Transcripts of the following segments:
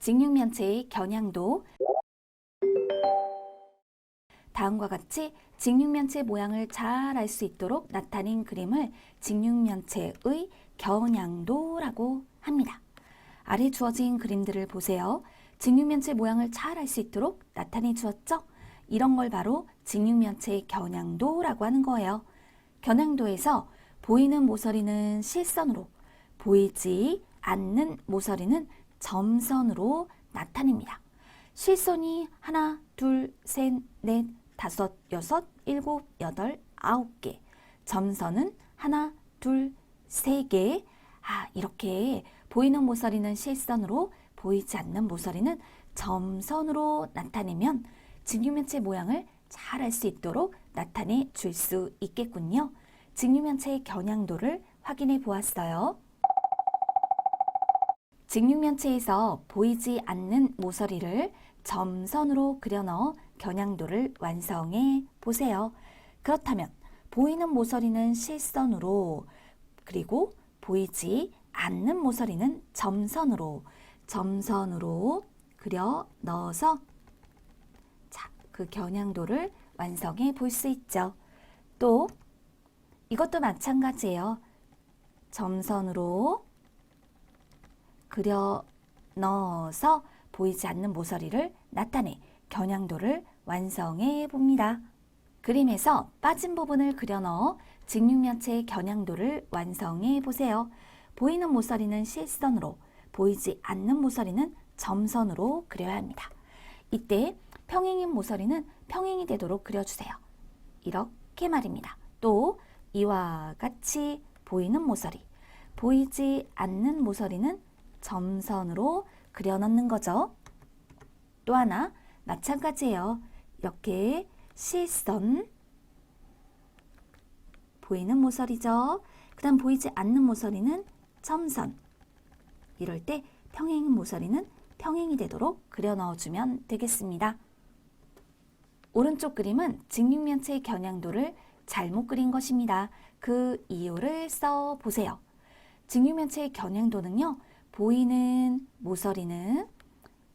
직육면체의 겨냥도. 다음과 같이 직육면체 모양을 잘 알 수 있도록 나타낸 그림을 직육면체의 겨냥도라고 합니다. 아래 주어진 그림들을 보세요. 직육면체 모양을 잘 알 수 있도록 나타내 주었죠? 이런 걸 바로 직육면체의 겨냥도라고 하는 거예요. 겨냥도에서 보이는 모서리는 실선으로, 보이지 않는 모서리는 점선으로 나타냅니다. 실선이 하나, 둘, 셋, 넷, 다섯, 여섯, 일곱, 여덟, 아홉 개. 점선은 하나, 둘, 세 개. 이렇게 보이는 모서리는 실선으로, 보이지 않는 모서리는 점선으로 나타내면 직육면체 모양을 잘 알 수 있도록 나타내 줄 수 있겠군요. 직육면체의 겨냥도를 확인해 보았어요. 직육면체에서 보이지 않는 모서리를 점선으로 그려 넣어 겨냥도를 완성해 보세요. 그렇다면 보이는 모서리는 실선으로, 그리고 보이지 않는 모서리는 점선으로 그려 넣어서 그 겨냥도를 완성해 볼 수 있죠. 또 이것도 마찬가지예요. 점선으로 그려 넣어서 보이지 않는 모서리를 나타내 겨냥도를 완성해 봅니다. 그림에서 빠진 부분을 그려 넣어 직육면체의 겨냥도를 완성해 보세요. 보이는 모서리는 실선으로, 보이지 않는 모서리는 점선으로 그려야 합니다. 이때 평행인 모서리는 평행이 되도록 그려주세요. 이렇게 말입니다. 또 이와 같이 보이는 모서리, 보이지 않는 모서리는 점선으로 그려 넣는 거죠. 또 하나 마찬가지예요. 이렇게 실선, 보이는 모서리죠. 그 다음 보이지 않는 모서리는 점선. 이럴 때 평행인 모서리는 평행이 되도록 그려 넣어주면 되겠습니다. 오른쪽 그림은 직육면체의 겨냥도를 잘못 그린 것입니다. 그 이유를 써보세요. 직육면체의 겨냥도는요, 보이는 모서리는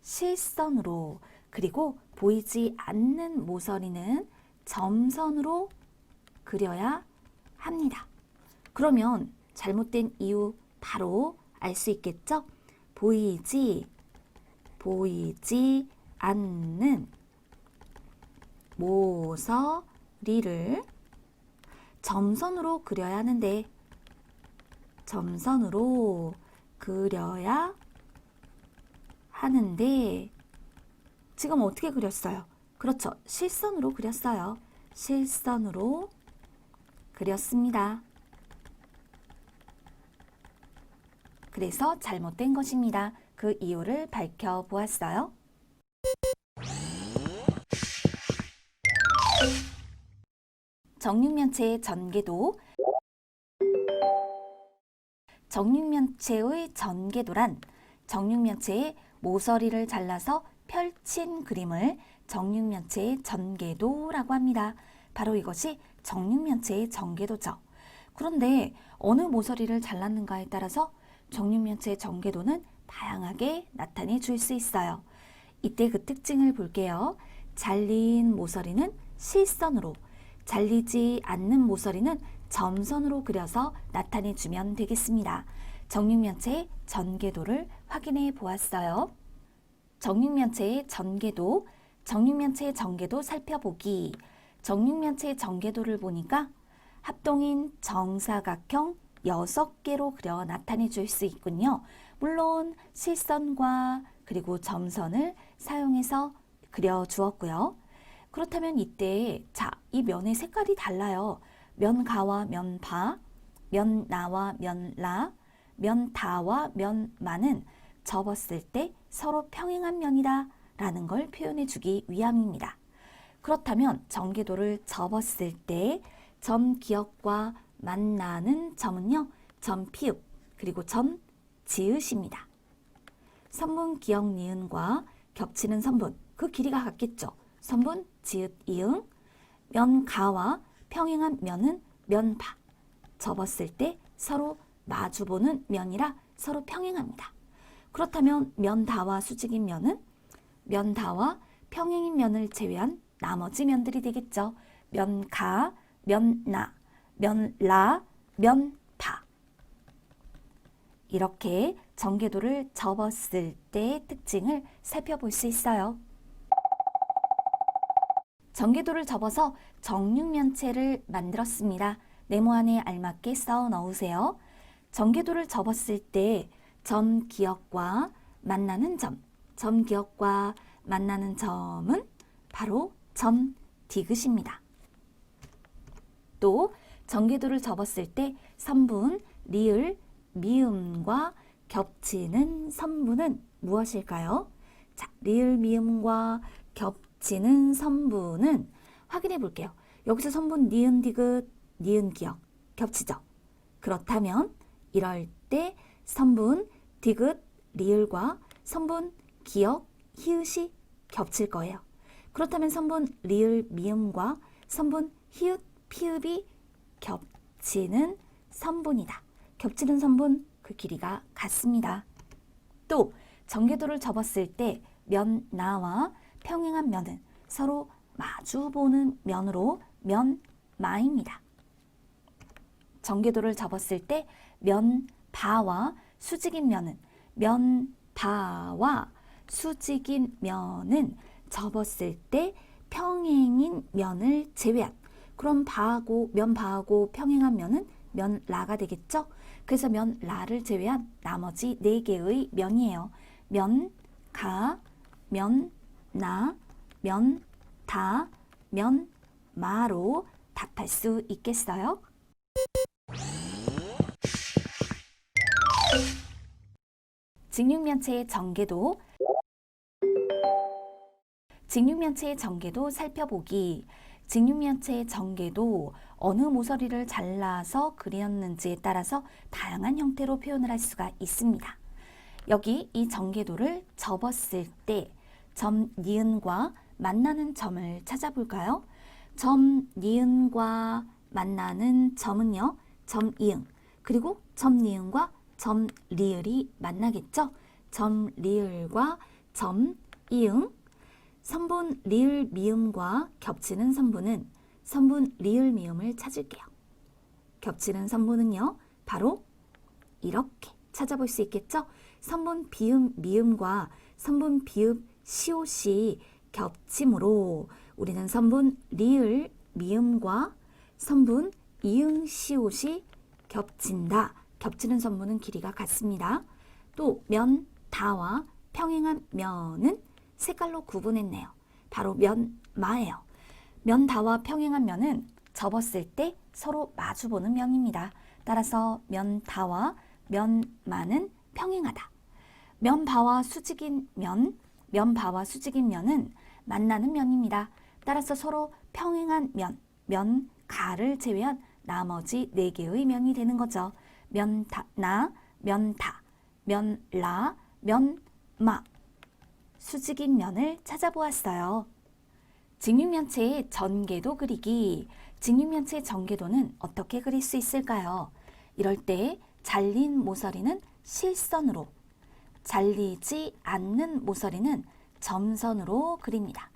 실선으로, 그리고 보이지 않는 모서리는 점선으로 그려야 합니다. 그러면 잘못된 이유 바로 알 수 있겠죠? 보이지 않는 모서리를 점선으로 그려야 하는데, 점선으로 그려야 하는데 지금 어떻게 그렸어요? 그렇죠. 실선으로 그렸어요. 실선으로 그렸습니다. 그래서 잘못된 것입니다. 그 이유를 밝혀보았어요. 정육면체의 전개도. 정육면체의 전개도란 정육면체의 모서리를 잘라서 펼친 그림을 정육면체의 전개도라고 합니다. 바로 이것이 정육면체의 전개도죠. 그런데 어느 모서리를 잘랐는가에 따라서 정육면체의 전개도는 다양하게 나타내 줄 수 있어요. 이때 그 특징을 볼게요. 잘린 모서리는 실선으로, 잘리지 않는 모서리는 점선으로 그려서 나타내 주면 되겠습니다. 정육면체의 전개도를 확인해 보았어요. 정육면체의 전개도, 정육면체의 전개도 살펴보기. 정육면체의 전개도를 보니까 합동인 정사각형 6개로 그려 나타내 줄 수 있군요. 물론 실선과 그리고 점선을 사용해서 그려 주었고요. 그렇다면 이때 이 면의 색깔이 달라요. 면가와 면바, 면나와 면라, 면다와 면마는 접었을 때 서로 평행한 면이다 라는 걸 표현해 주기 위함입니다. 그렇다면 전개도를 접었을 때 점 기역과 만나는 점은요, 점 피읍 그리고 점 지읒입니다. 선분 기역 니은과 겹치는 선분, 그 길이가 같겠죠. 선분 지읒 이응. 면가와 평행한 면은 면바, 접었을 때 서로 마주보는 면이라 서로 평행합니다. 그렇다면 면다와 수직인 면은 면다와 평행인 면을 제외한 나머지 면들이 되겠죠. 면가, 면나, 면라, 면파. 이렇게 전개도를 접었을 때의 특징을 살펴볼 수 있어요. 전개도를 접어서 정육면체를 만들었습니다. 네모 안에 알맞게 써 넣으세요. 전개도를 접었을 때 점 기역과 만나는 점 기역과 만나는 점은 바로 점 디귿입니다. 또 전개도를 접었을 때 선분, 리을, 미음과 겹치는 선분은 무엇일까요? 자, 리을, 미음과 겹치는 선분은 확인해 볼게요. 여기서 선분 니은 디귿, 니은 기역 겹치죠? 그렇다면 이럴 때 선분 디귿, 리을과 선분 기역, 히읗이 겹칠 거예요. 그렇다면 선분 리을, 미음과 선분 히읗, 피읍이 겹치는 선분이다. 겹치는 선분 그 길이가 같습니다. 또 전개도를 접었을 때 면나와 평행한 면은 서로 마주보는 면으로 면마입니다. 전개도를 접었을 때 면바와 수직인 면은 면바와 수직인 면은 접었을 때 평행인 면을 제외한 그럼 면바하고 평행한 면은 면라가 되겠죠? 그래서 면라를 제외한 나머지 4개의 면이에요. 면가, 면나, 면다, 면마로 답할 수 있겠어요? 직육면체의 전개도 직육면체의 전개도 살펴보기. 직육면체의 전개도 어느 모서리를 잘라서 그렸는지에 따라서 다양한 형태로 표현을 할 수가 있습니다. 여기 이 전개도를 접었을 때 점 니은과 만나는 점을 찾아볼까요? 점 니은과 만나는 점은요. 점 이응 그리고 점 니은과 점 리을이 만나겠죠? 점 리을과 점 이응 선분 리을 미음과 겹치는 선분은 선분 리을 미음을 찾을게요. 겹치는 선분은요. 바로 이렇게 찾아볼 수 있겠죠? 선분 비음 미음과 선분 비읍 시옷이 겹침으로 우리는 선분 리을 미음과 선분 이응 시옷이 겹친다. 겹치는 선분은 길이가 같습니다. 또 면다와 평행한 면은 색깔로 구분했네요. 바로 면마예요. 면다와 평행한 면은 접었을 때 서로 마주보는 면입니다. 따라서 면다와 면마는 평행하다. 면바와 수직인 면은 만나는 면입니다. 따라서 서로 평행한 면가를 제외한 나머지 4개의 면이 되는 거죠. 면나, 면다, 면라, 면마. 수직인 면을 찾아보았어요. 직육면체의 전개도 그리기. 직육면체의 전개도는 어떻게 그릴 수 있을까요? 이럴 때 잘린 모서리는 실선으로, 잘리지 않는 모서리는 점선으로 그립니다.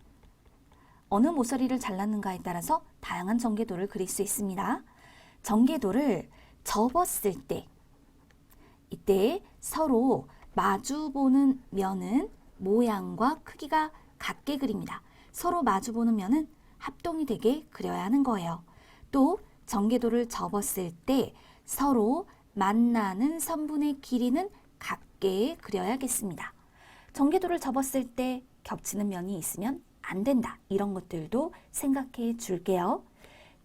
어느 모서리를 잘랐는가에 따라서 다양한 전개도를 그릴 수 있습니다. 전개도를 접었을 때, 이때 서로 마주보는 면은 모양과 크기가 같게 그립니다. 서로 마주보는 면은 합동이 되게 그려야 하는 거예요. 또 전개도를 접었을 때 서로 만나는 선분의 길이는 같게 그려야겠습니다. 전개도를 접었을 때 겹치는 면이 있으면 안 된다. 이런 것들도 생각해 줄게요.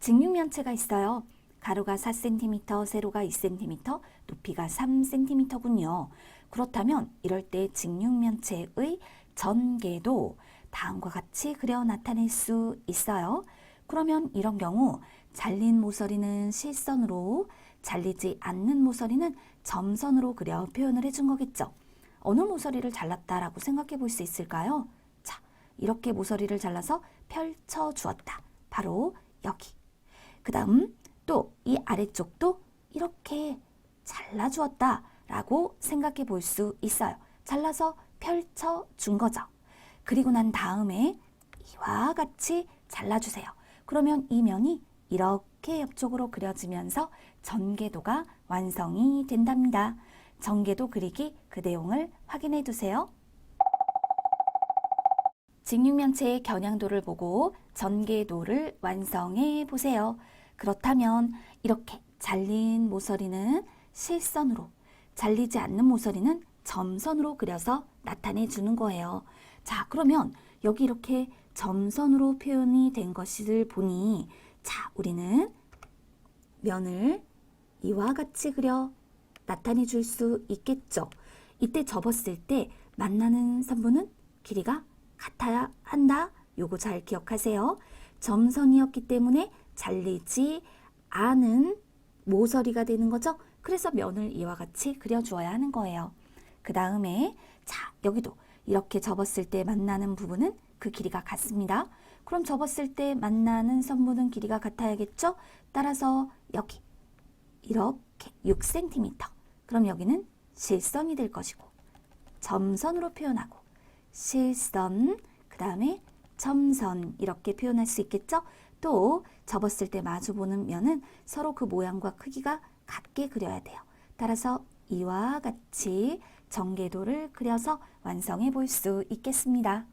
직육면체가 있어요. 가로가 4cm, 세로가 2cm, 높이가 3cm군요. 그렇다면 이럴 때 직육면체의 전개도 다음과 같이 그려 나타낼 수 있어요. 그러면 이런 경우 잘린 모서리는 실선으로, 잘리지 않는 모서리는 점선으로 그려 표현을 해준 거겠죠. 어느 모서리를 잘랐다라고 생각해 볼 수 있을까요? 자, 이렇게 모서리를 잘라서 펼쳐 주었다. 바로 여기. 그 다음 또 이 아래쪽도 이렇게 잘라주었다 라고 생각해 볼 수 있어요. 잘라서 펼쳐 준 거죠. 그리고 난 다음에 이와 같이 잘라주세요. 그러면 이 면이 이렇게 옆쪽으로 그려지면서 전개도가 완성이 된답니다. 전개도 그리기 그 내용을 확인해 두세요. 직육면체의 겨냥도를 보고 전개도를 완성해 보세요. 그렇다면 이렇게 잘린 모서리는 실선으로, 잘리지 않는 모서리는 점선으로 그려서 나타내 주는 거예요. 자, 그러면 여기 이렇게 점선으로 표현이 된 것을 보니, 자, 우리는 면을 이와 같이 그려 나타내 줄 수 있겠죠. 이때 접었을 때 만나는 선분은 길이가 같아야 한다. 요거 잘 기억하세요. 점선이었기 때문에 잘리지 않은 모서리가 되는 거죠. 그래서 면을 이와 같이 그려주어야 하는 거예요. 그 다음에 자, 여기도 이렇게 접었을 때 만나는 부분은 그 길이가 같습니다. 그럼 접었을 때 만나는 선분은 길이가 같아야겠죠? 따라서 여기 이렇게 6cm. 그럼 여기는 실선이 될 것이고, 점선으로 표현하고 실선, 그 다음에 점선 이렇게 표현할 수 있겠죠? 또 접었을 때 마주보는 면은 서로 그 모양과 크기가 같게 그려야 돼요. 따라서 이와 같이 전개도를 그려서 완성해 볼 수 있겠습니다.